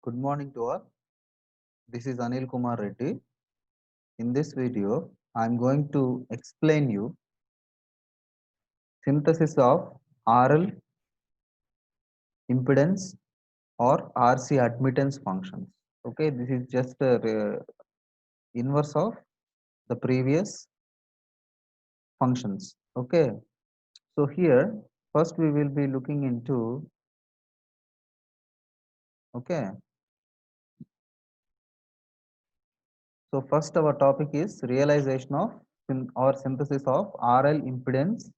Good morning to all. This is Anil Kumar Reddy. In this video, I am going to explain you synthesis of RL impedance or RC admittance functions. Okay, this is just a inverse of the previous functions. Okay, so here first we will be looking into okay. So first our topic is realization of or synthesis of RL impedance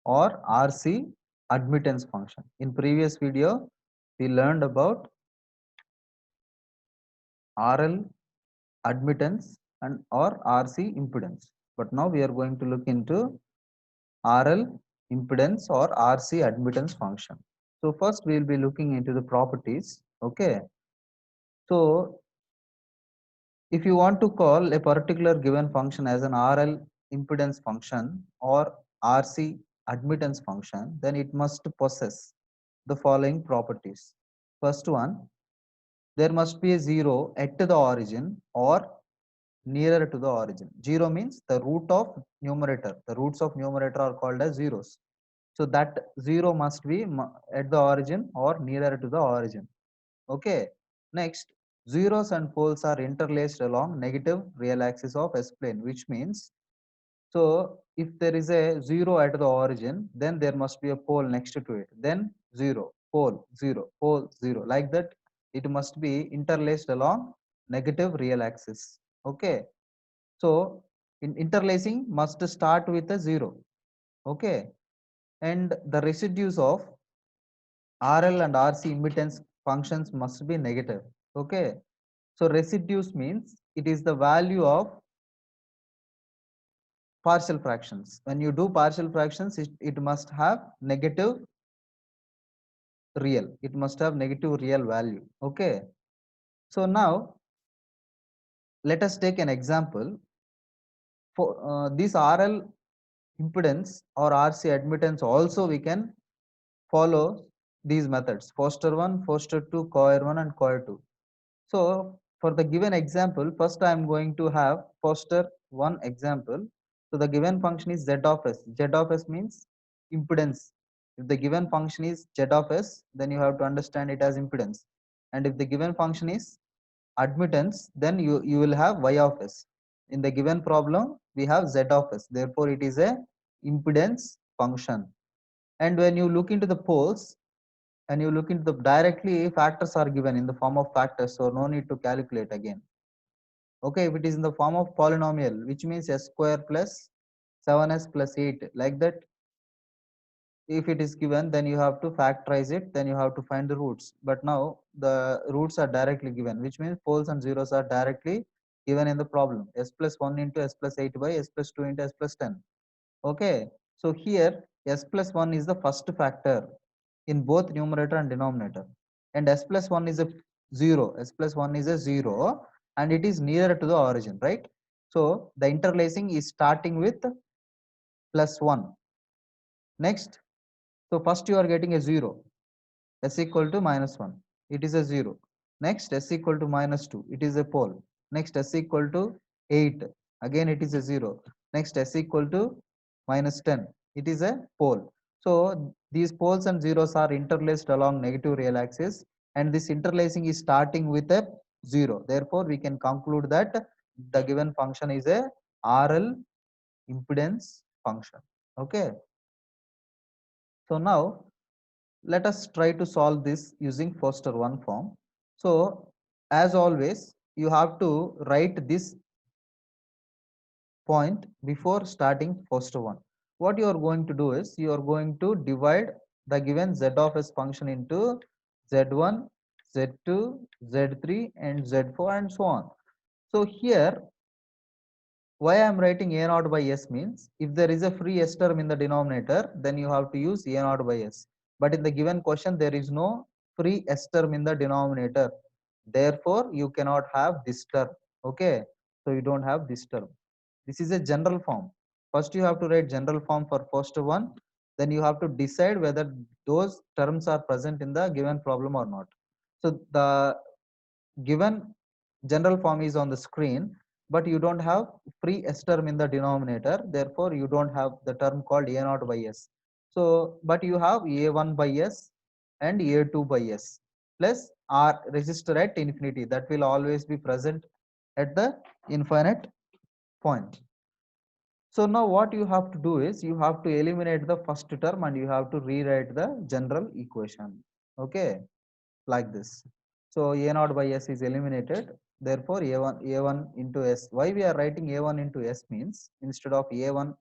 or RC admittance function. In previous video, we learned about RL admittance and or RC impedance. But now we are going to look into RL impedance or RC admittance function. So first we will be looking into the properties. Okay. So if you want to call a particular given function as an RL impedance function or RC admittance function, then it must possess the following properties. First one, there must be a 0 at the origin or nearer to the origin. 0 means the root of numerator. The roots of numerator are called as zeros. So that 0 must be at the origin or nearer to the origin. Okay. Next, zeros and poles are interlaced along negative real axis of S plane, which means so if there is a 0 at the origin, then there must be a pole next to it. Then 0, pole, 0, pole, 0. Like that, it must be interlaced along negative real axis. Okay. So in interlacing must start with a 0. Okay. And the residues of RL and RC impedance functions must be negative. Okay. So residues means it is the value of partial fractions. When you do partial fractions, it must have negative real. It must have negative real value. Okay. So now let us take an example. For this RL impedance or RC admittance also we can follow these methods: Foster 1, Foster 2, Coir 1 and Coir 2. So for the given example, first I am going to have Foster 1 example. So the given function is Z of S. Z of S means impedance. If the given function is Z of S, then you have to understand it as impedance. And if the given function is admittance, then you will have Y of S. In the given problem, we have Z of S. Therefore, it is a impedance function. And when you look into the poles, and you look into the directly factors are given in the form of factors, so no need to calculate again. Okay, if it is in the form of polynomial, which means S square plus 7s plus 8, like that, if it is given, then you have to factorize it, then you have to find the roots. But now the roots are directly given, which means poles and zeros are directly given in the problem. S plus 1 into S plus 8 by S plus 2 into S plus 10. Okay, so here S plus 1 is the first factor in both numerator and denominator, and S plus 1 is a 0. S plus 1 is a 0 and it is nearer to the origin, right? So the interlacing is starting with plus 1. Next, so first you are getting a 0, S equal to minus 1, it is a 0. Next, S equal to minus 2, it is a pole. Next, S equal to 8, again it is a 0. Next, S equal to minus 10, it is a pole. So these poles and zeros are interlaced along negative real axis, and this interlacing is starting with a 0. Therefore, we can conclude that the given function is a RL impedance function. Okay. So now let us try to solve this using Foster 1 form. So as always, you have to write this point before starting Foster 1. What you are going to do is you are going to divide the given Z of S function into Z1, Z2, Z3 and Z4 and so on. So here why I am writing A naught by S means if there is a free S term in the denominator, then you have to use A naught by S. But in the given question, there is no free S term in the denominator. Therefore, you cannot have this term. Okay. So you don't have this term. This is a general form. First, you have to write general form for first one. Then you have to decide whether those terms are present in the given problem or not. So the given general form is on the screen, but you don't have free s term in the denominator, therefore you don't have the term called a naught by s. So but you have a1 by s and a2 by s plus r resistor at infinity, that will always be present at the infinite point. So now what you have to do is you have to eliminate the first term and you have to rewrite the general equation. Okay, like this. So a naught by s is eliminated. Therefore, a1 into s. Why we are writing a1 into s means instead of a1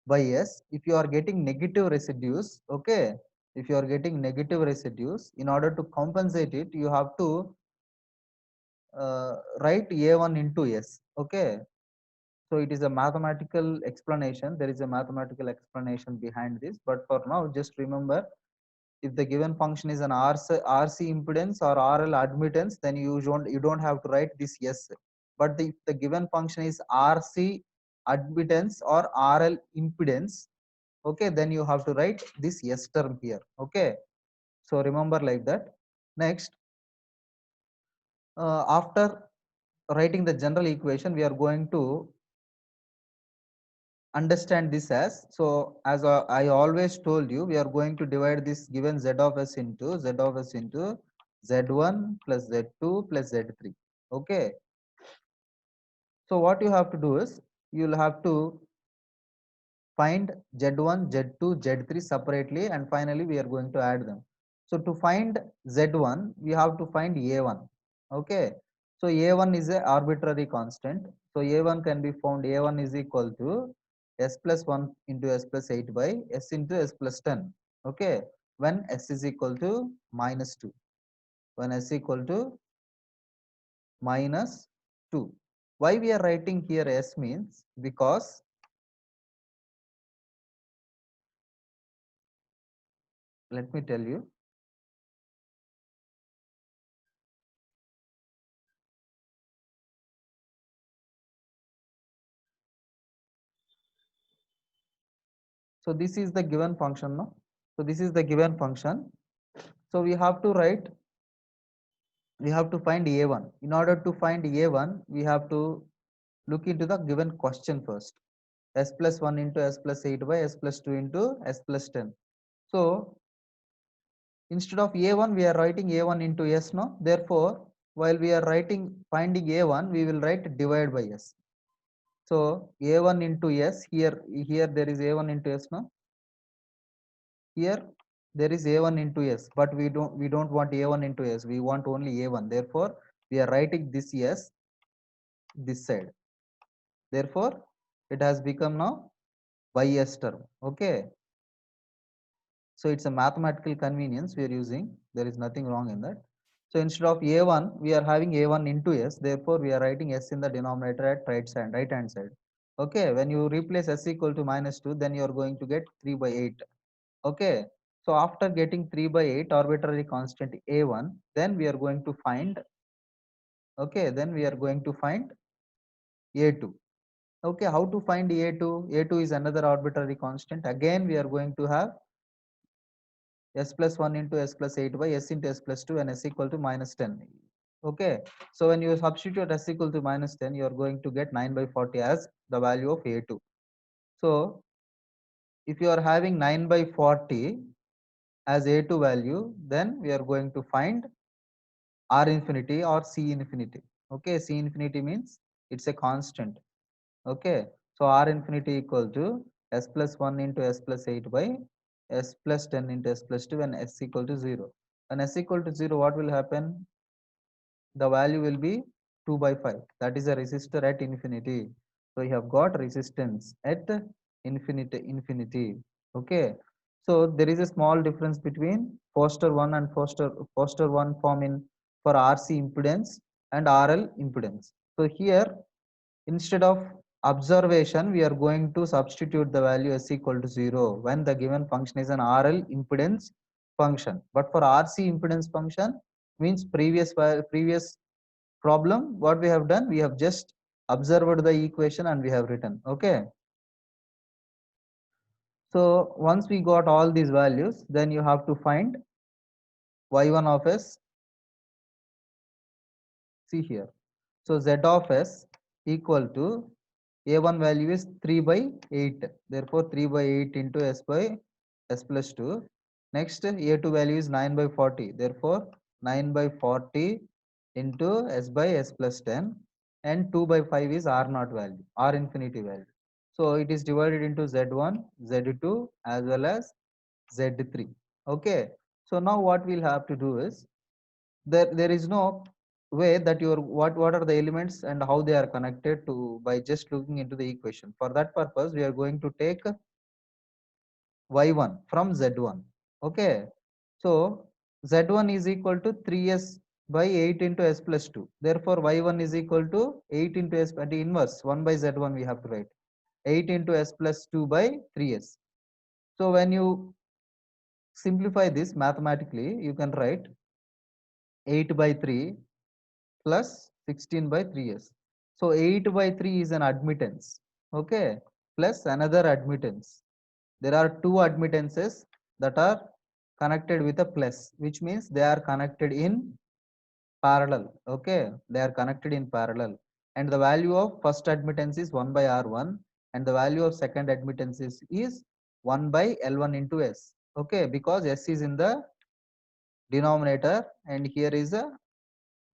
by s, if you are getting negative residues, okay, if you are getting negative residues, in order to compensate it, you have to write a1 into s. Okay, so it is a mathematical explanation. There is a mathematical explanation behind this. But for now, just remember, if the given function is an RC impedance or RL admittance, then you don't have to write this S. But if the given function is RC admittance or RL impedance, okay, then you have to write this S term here. Okay, so remember like that. Next, after writing the general equation, we are going to understand this as, so as I always told you, we are going to divide this given z of s into z1 plus z2 plus z3. Okay, so what you have to do is you'll have to find z1 z2 z3 separately, and finally we are going to add them. So to find z1 we have to find a1. Okay, so a1 is a arbitrary constant, so a1 can be found, a1 is equal to s plus 1 into s plus 8 by s into s plus 10. Okay, when s is equal to minus 2, when s equal to minus 2. Why we are writing here s means because, let me tell you. So this is the given function, no? So this is the given function. So we have to find a1. In order to find a1, we have to look into the given question first. S plus 1 into s plus 8 by s plus 2 into s plus 10. So instead of a1, we are writing a1 into s, no? Therefore, while we are writing finding a1, we will write divide by s. So a1 into s, here there is a1 into s, no? Here there is a1 into s, but we don't want a1 into s, we want only a1, therefore we are writing this s this side, therefore it has become now by s term. Okay, so it's a mathematical convenience we are using, there is nothing wrong in that. So instead of a1 we are having a1 into s, therefore we are writing s in the denominator at right hand side. Okay, when you replace s equal to minus 2, then you are going to get 3 by 8. Okay, so after getting 3 by 8 arbitrary constant a1, then we are going to find, okay, then we are going to find a2. Okay, how to find a2? A2 is another arbitrary constant. Again, we are going to have s plus 1 into s plus 8 by s into s plus 2 and s equal to minus 10. Okay, so when you substitute s equal to minus 10, you are going to get 9 by 40 as the value of a2. So if you are having 9 by 40 as a2 value, then we are going to find R infinity or C infinity. Okay, C infinity means it's a constant. Okay, so R infinity equal to s plus 1 into s plus 8 by s plus 10 into s plus 2 and s equal to 0. When s equal to 0, what will happen? The value will be 2 by 5. That is a resistor at infinity. So you have got resistance at infinity. Okay, so there is a small difference between Foster 1 and Foster 1 form in for RC impedance and RL impedance. So here, instead of observation, we are going to substitute the value s equal to 0 when the given function is an RL impedance function. But for RC impedance function, means previous problem, what we have done, we have just observed the equation and we have written. Okay, so once we got all these values, then you have to find y1 of s, See here. So z of s equal to a1 value is 3 by 8. Therefore, 3 by 8 into s by s plus 2. Next, a2 value is 9 by 40. Therefore, 9 by 40 into s by s plus 10. And 2 by 5 is r naught value, r infinity value. So, it is divided into z1, z2 as well as z3. Okay. So, now what we'll have to do is, there is no way that your what are the elements and how they are connected to by just looking into the equation. For that purpose, we are going to take y1 from z1. Okay. So z1 is equal to 3s by 8 into s plus 2. Therefore y1 is equal to 8 into s by the inverse 1 by z1 we have to write 8 into s plus 2 by 3s. So when you simplify this mathematically, you can write 8 by 3 plus 16 by 3s. So 8 by 3 is an admittance. Okay. Plus another admittance. There are two admittances that are connected with a plus, which means they are connected in parallel. Okay. They are connected in parallel. And the value of first admittance is 1 by R1 and the value of second admittance is 1 by L1 into S. Okay. Because S is in the denominator and here is a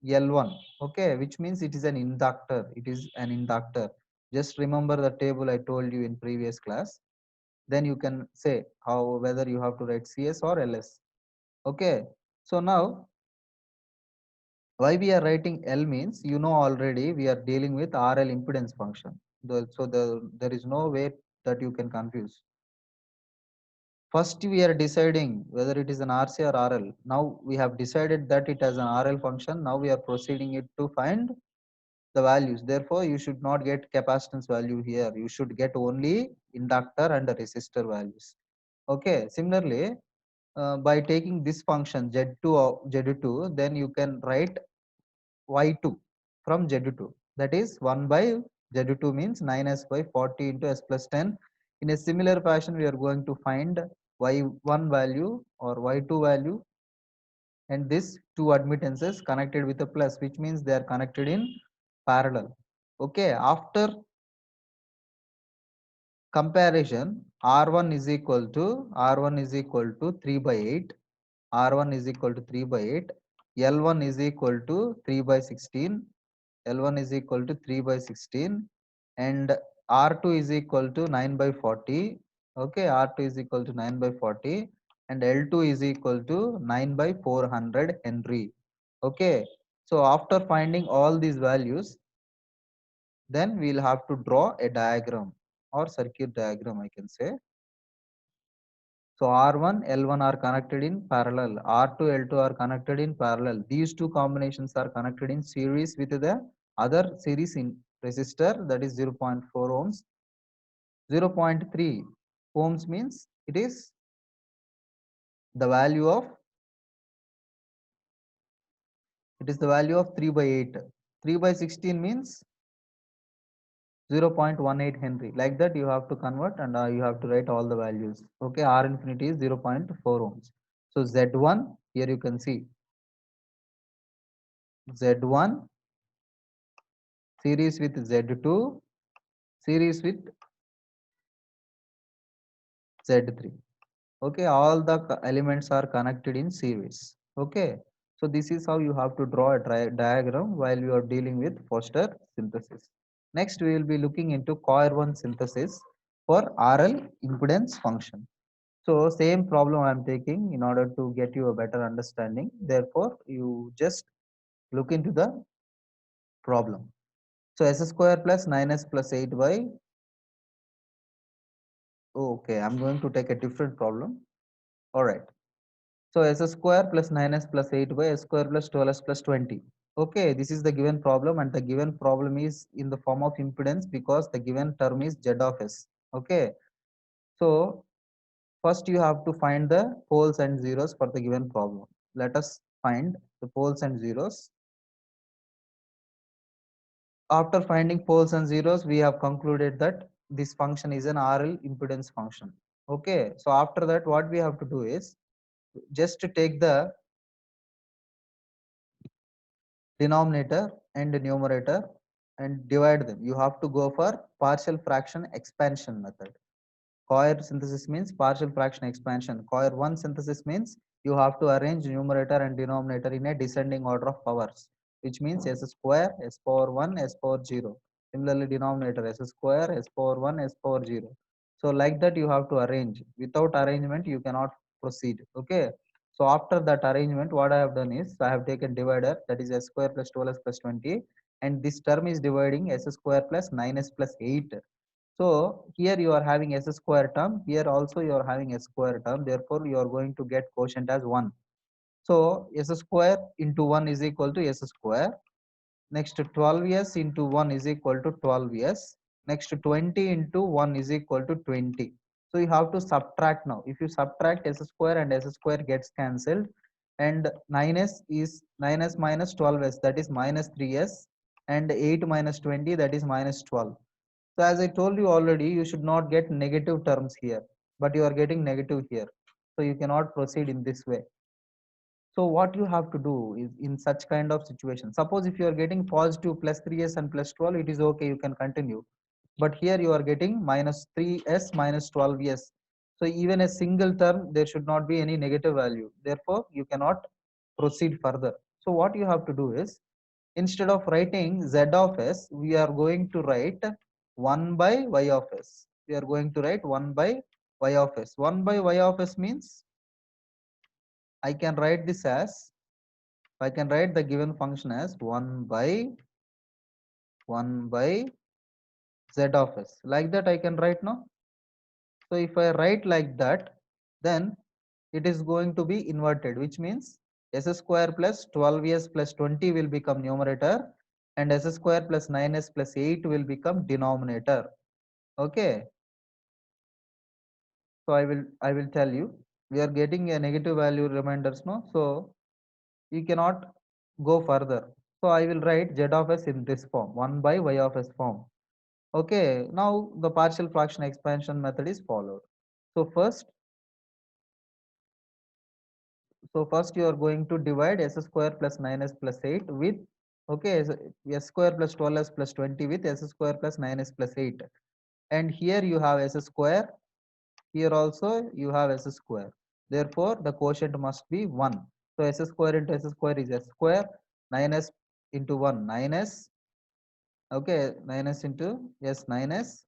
L1, okay, which means it is an inductor. It is an inductor. Just remember the table I told you in previous class. Then you can say how whether you have to write CS or LS. Okay. So now why we are writing L means you know already we are dealing with RL impedance function. There is no way that you can confuse. First we are deciding whether it is an RC or RL. Now we have decided that it has an RL function. Now we are proceeding it to find the values. Therefore, you should not get capacitance value here. You should get only inductor and the resistor values. Okay. Similarly, by taking this function Z2 or Z2, then you can write Y2 from Z2. That is 1 by Z2 means 9s by 40 into s plus 10. In a similar fashion, we are going to find Y1 value or Y2 value and this two admittances connected with a plus, which means they are connected in parallel. Okay. After comparison, R1 is equal to 3 by 8, R1 is equal to 3 by 8, L1 is equal to 3 by 16, L1 is equal to 3 by 16 and R2 is equal to 9 by 40. Okay, R2 is equal to 9 by 40 and L2 is equal to 9 by 400 Henry. Okay, so after finding all these values, then we'll have to draw a diagram or circuit diagram, I can say. So R1, L1 are connected in parallel, R2, L2 are connected in parallel. These two combinations are connected in series with the other series in resistor, that is 0.4 ohms. 0.3 ohms means it is the value of 3 by 8. 3 by 16 means 0.18 Henry. Like that you have to convert and you have to write all the values. Okay, R infinity is 0.4 ohms. So Z1, here you can see Z1 series with Z2 series with Z3. Okay, all the elements are connected in series. Okay, so this is how you have to draw a diagram while you are dealing with Foster synthesis. Next, we will be looking into coir 1 synthesis for RL impedance function. So same problem I am taking in order to get you a better understanding. Therefore, you just look into the problem. So s square plus 9s plus 8y. Okay, I'm going to take a different problem. All right. So s square plus 9s plus 8y s square plus 12s plus 20. Okay, this is the given problem and the given problem is in the form of impedance because the given term is z of s. Okay. So first you have to find the poles and zeros for the given problem. Let us find the poles and zeros. After finding poles and zeros, we have concluded that this function is an RL impedance function. Okay, so after that what we have to do is just to take the denominator and numerator and divide them. You have to go for partial fraction expansion method. Coir synthesis means partial fraction expansion. Coir 1 synthesis means you have to arrange numerator and denominator in a descending order of powers, which means s square, s power 1, s power 0. Similarly, denominator s square, s power 1, s power 0. So like that you have to arrange. Without arrangement, you cannot proceed. Okay. So after that arrangement, what I have done is I have taken divider, that is s square plus 12s plus 20, and this term is dividing s square plus 9s plus 8. So here you are having s square term, here also you are having s square term, therefore you are going to get quotient as 1. So s square into 1 is equal to s square. Next 12s into 1 is equal to 12s. Next 20 into 1 is equal to 20. So you have to subtract now. If you subtract s square and s square gets cancelled, and 9s minus 12s, that is minus 3s, and 8 minus 20, that is minus 12. So as I told you already, you should not get negative terms here, but you are getting negative here. So you cannot proceed in this way. So what you have to do is in such kind of situation, suppose if you are getting positive plus 3s and plus 12, it is okay, you can continue. But here you are getting minus 3s minus 12s. So even a single term, there should not be any negative value. Therefore, you cannot proceed further. So what you have to do is, instead of writing z of s, we are going to write 1 by y of s. We are going to write 1 by y of s. 1 by y of s means I can write this as, I can write the given function as 1 by z of s. Like that I can write now. So if I write like that, then it is going to be inverted, which means s square plus 12s plus 20 will become numerator, and s square plus 9s plus 8 will become denominator. Okay. So I will tell you, we are getting a negative value reminders now. So you cannot go further. So I will write z of s in this form, 1 by y of s form. Okay, now the partial fraction expansion method is followed. So first you are going to divide s square plus 9s plus 8 with, okay, s square plus 12s plus 20 with s square plus 9s plus 8. And here you have s square, here also you have s square. Therefore, the quotient must be 1. So s square into s square is s square, 9s into 1, 9s. Okay, 9s into, yes, 9s.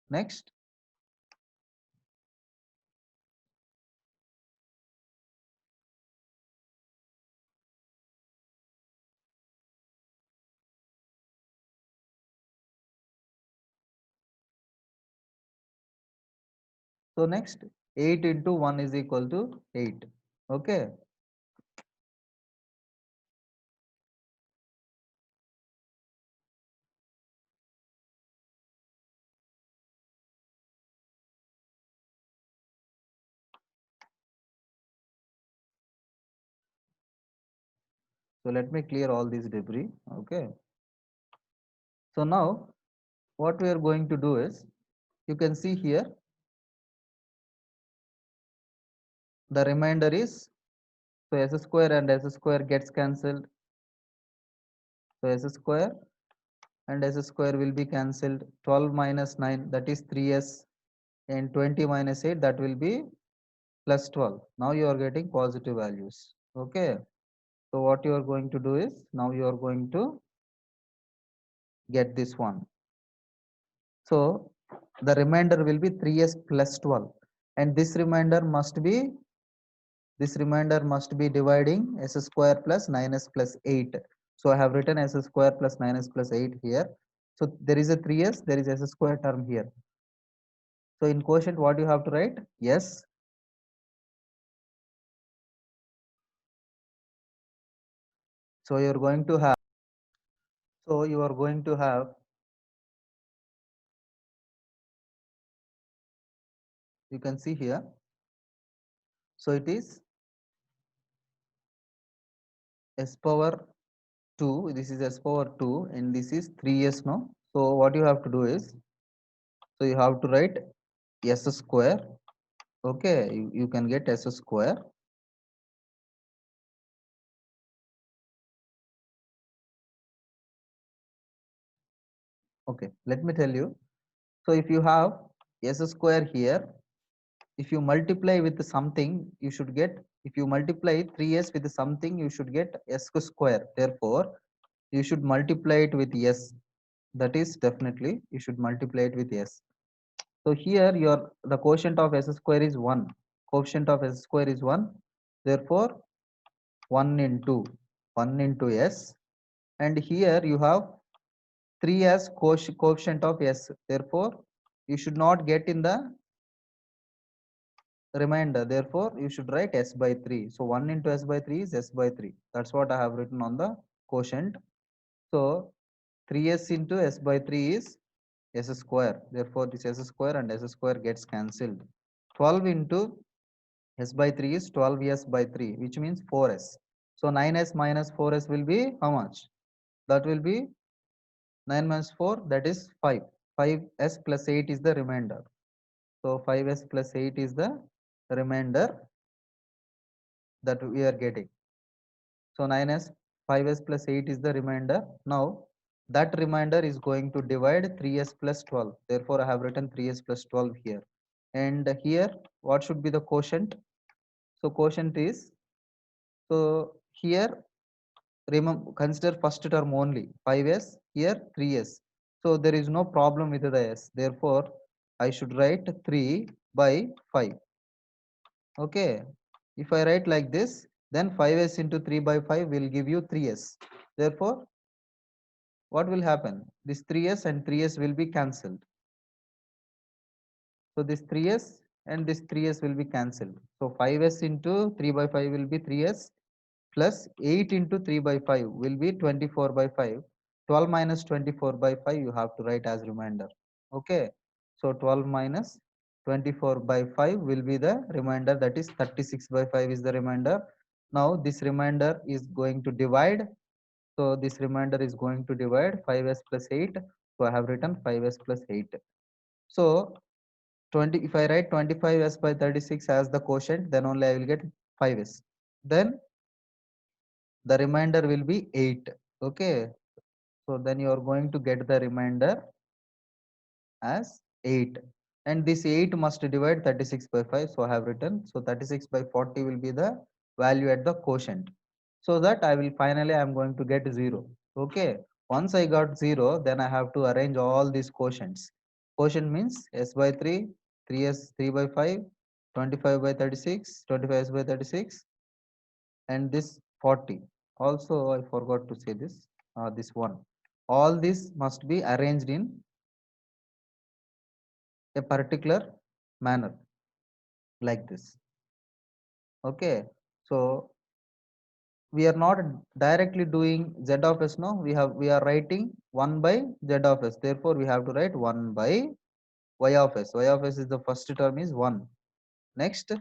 Next, so next 8 into 1 is equal to 8. Okay, so let me clear all these debris. Okay, so now what we are going to do is, you can see here the remainder is, so s square and s square gets cancelled. So s square and s square will be cancelled. 12 minus 9, that is 3s, and 20 minus 8, that will be plus 12. Now you are getting positive values. Okay, so what you are going to do is, now you are going to get this one. So the remainder will be 3s plus 12, and this remainder must be dividing s square plus 9s plus 8. So I have written s square plus 9s plus 8 here. So there is a 3s, there is s square term here. So in quotient, what you have to write? Yes. So you are going to have, so you are going to have, you can see here. So it is s power 2. This is s power 2, and this is 3s now. So what you have to do is, so you have to write s square. Okay, you can get s square Okay, let me tell you. So if you have s square here, if you multiply with something, you should get, if you multiply 3s with something, you should get s square. Therefore, you should multiply it with s. That is definitely you should multiply it with s. So here your the quotient of s square is 1. Quotient of s square is 1. Therefore, 1 into 1 into s, and here you have 3 as coefficient of s. Therefore, you should not get in the remainder. Therefore, you should write s by 3. So 1 into s by 3 is s by 3. That's what I have written on the quotient. So 3s into s by 3 is s square. Therefore, this s square and s square gets cancelled. 12 into s by 3 is 12s by 3, which means 4s. So 9s minus 4s will be how much? That will be 9 minus 4, that is 5. 5s plus 8 is the remainder. So 5s plus 8 is the remainder that we are getting. So 9s, 5s plus 8 is the remainder. Now that remainder is going to divide 3s plus 12. Therefore, I have written 3s plus 12 here. And here, what should be the quotient? So quotient is, so here, remember, consider first term only, 5s, here 3s. So there is no problem with the s. Therefore, I should write 3 by 5. Okay. If I write like this, then 5s into 3 by 5 will give you 3s. Therefore, what will happen? This 3s and 3s will be cancelled. So this 3s and this 3s will be cancelled. So 5s into 3 by 5 will be 3s, plus 8 into 3 by 5 will be 24 by 5. 12 minus 24 by 5 you have to write as remainder. Okay. So 12 minus 24 by 5 will be the remainder, that is 36 by 5 is the remainder. Now this remainder is going to divide. So this remainder is going to divide 5s plus 8. So I have written 5s plus 8. So 20, if I write 25s by 36 as the quotient, then only I will get 5s. Then the remainder will be 8. Okay. So then you are going to get the remainder as 8. And this 8 must divide 36 by 5. So I have written, so 36 by 40 will be the value at the quotient. So that I will finally I am going to get 0. Okay. Once I got 0, then I have to arrange all these quotients. Quotient means s by 3, 3s 3 by 5, 25 by 36, 25s by 36, and this 40. Also, I forgot to say this one. All this must be arranged in a particular manner like this. Okay. So we are not directly doing z of s. No, we are writing 1 by z of s. Therefore, we have to write 1 by y of s. Y of s is the first term is 1. Next,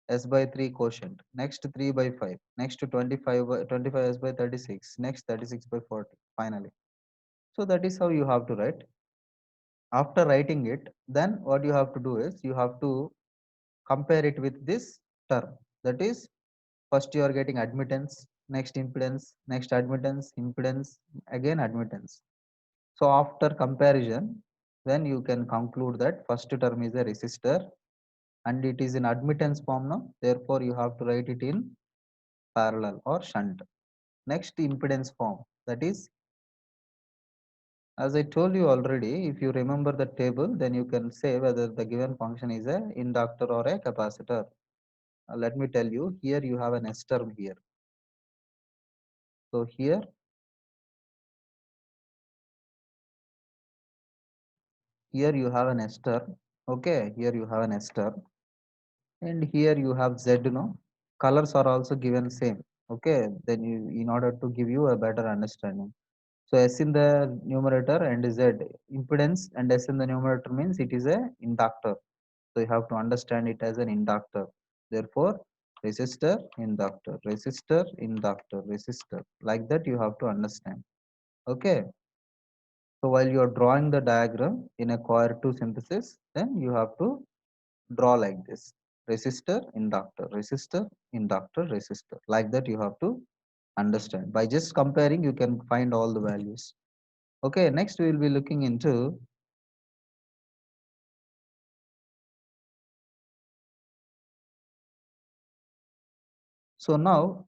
s by 3 quotient. Next 3 by 5. Next 25 by 25 s by 36. Next 36 by 40. Finally. So that is how you have to write. After writing it, then what you have to do is you have to compare it with this term. That is, first you are getting admittance, next impedance, next admittance, impedance, again admittance. So after comparison, then you can conclude that first term is a resistor and it is in admittance form now. Therefore, you have to write it in parallel or shunt. Next impedance form, that is, as I told you already, if you remember the table, then you can say whether the given function is a inductor or a capacitor. Let me tell you, here you have an S term here. So here you have an S term. Okay, here you have an S term, and here you have Z. No, colors are also given same. Okay, then you, in order to give you a better understanding. So S in the numerator and Z impedance, and S in the numerator means it is a inductor. So you have to understand it as an inductor. Therefore, resistor, inductor, resistor, inductor, resistor. Like that you have to understand. Okay. So while you are drawing the diagram in a coil 2 synthesis, then you have to draw like this. Resistor, inductor, resistor, inductor, resistor. Like that you have to understand. By just comparing, you can find all the values. Okay, next we will be looking into so now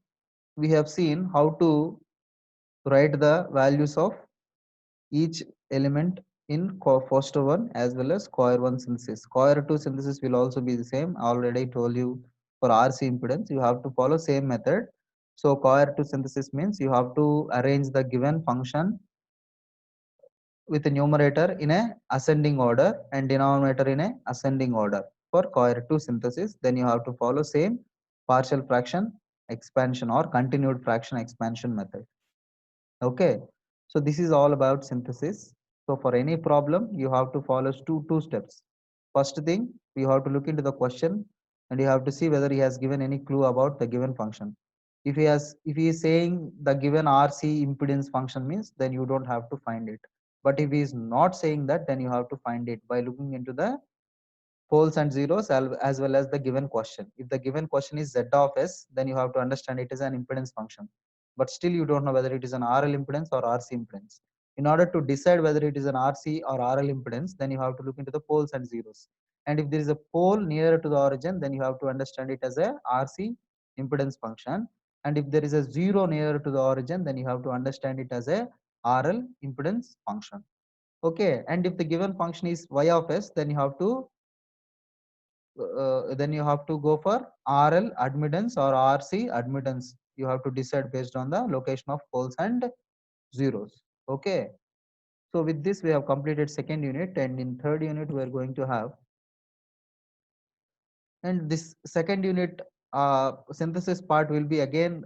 we have seen how to write the values of each element in Foster 1 as well as Coir 1 synthesis. Coir 2 synthesis will also be the same. Already told you for RC impedance, you have to follow same method. So Coir 2 synthesis means you have to arrange the given function with a numerator in a ascending order and denominator in a ascending order for Coir 2 synthesis. Then you have to follow same partial fraction expansion or continued fraction expansion method. Okay, so this is all about synthesis. So for any problem, you have to follow two steps. First thing, you have to look into the question and you have to see whether he has given any clue about the given function. If he is saying the given RC impedance function means, then you don't have to find it. But if he is not saying that, then you have to find it by looking into the poles and zeros as well as the given question. If the given question is z of s, then you have to understand it is an impedance function. But still you don't know whether it is an RL impedance or RC impedance. In order to decide whether it is an RC or RL impedance, then you have to look into the poles and zeros. And if there is a pole nearer to the origin, then you have to understand it as a RC impedance function. And if there is a zero nearer to the origin, then you have to understand it as a RL impedance function. Okay, and if the given function is y of s, then you have to go for RL admittance or RC admittance. You have to decide based on the location of poles and zeros. Okay. So with this, we have completed second unit, and in third unit, we are going to have, and this second unit synthesis part will be again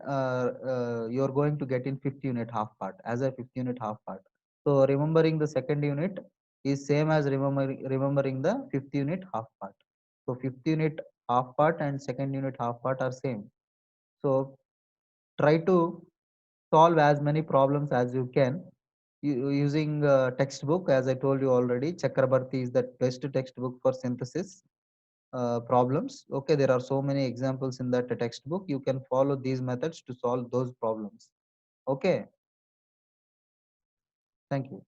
you're going to get in fifth unit half part as a fifth unit half part. So remembering the second unit is same as remembering the fifth unit half part. So fifth unit half part and second unit half part are same. So try to solve as many problems as you can using textbook. As I told you already, Chakrabarti is the best textbook for synthesis problems. Okay, there are so many examples in that textbook. You can follow these methods to solve those problems. Okay, thank you.